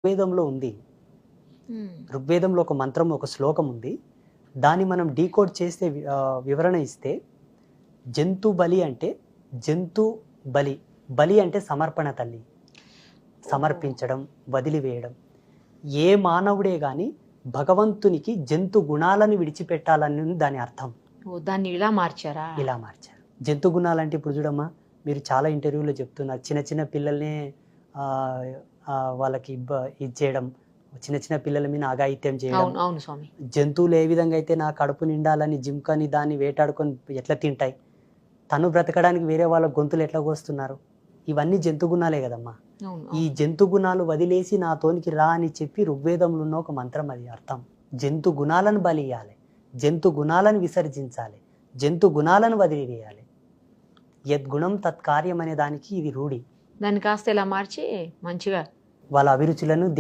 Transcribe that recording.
ఋగ్వేదంలో ఉంది. హ్మ్. ఋగ్వేదంలో ఒక మంత్రం, ఒక శ్లోకం ఉంది. దాన్ని మనం డీకోడ్ చేస్తే వివరణ ఇస్తే జంతు బలి అంటే జంతు బలి. బలి అంటే సమర్పణ తల్లి. సమర్పించడం, వదిలివేయడం. ఏ మానవుడే గాని భగవంతునికి జంతు గుణాలను విడిచిపెట్టాలని దాని అర్థం. దాన్ని ఇలా మార్చారా? ఇలా మార్చారు. జంతు గుణాలంటే ఇప్పుడు చూడమ్మా, మీరు చాలా ఇంటర్వ్యూలో చెప్తున్నారు. చిన్న చిన్న పిల్లల్నే వాళ్ళకి ఇది చేయడం, చిన్న చిన్న పిల్లల మీద అఘాయిత్యం చేయడం. అవును అవును స్వామి. జంతువులు ఏ విధంగా అయితే నా కడుపు నిండాలని జింకని దాన్ని వేటాడుకొని ఎట్లా తింటాయి, తను బ్రతకడానికి వేరే వాళ్ళ గొంతులు ఎట్లా కోస్తున్నారు, ఇవన్నీ జంతు గుణాలే కదమ్మా. అవును ఈ జంతు గుణాలు వదిలేసి నాతోనికి రా అని చెప్పి ఋగ్వేదంలో ఉన్న ఒక మంత్రం, అది అర్థం. జంతు గుణాలను బలి ఇయ్యాలి, జంతు గుణాలను విసర్జించాలి, జంతు గుణాలను వదిలివేయాలి. యద్గుణం తత్కార్యం అనే దానికి ఇది రూఢి. దాన్ని కాస్త ఇలా మార్చి మంచిగా వాళ్ళ అభిరుచులను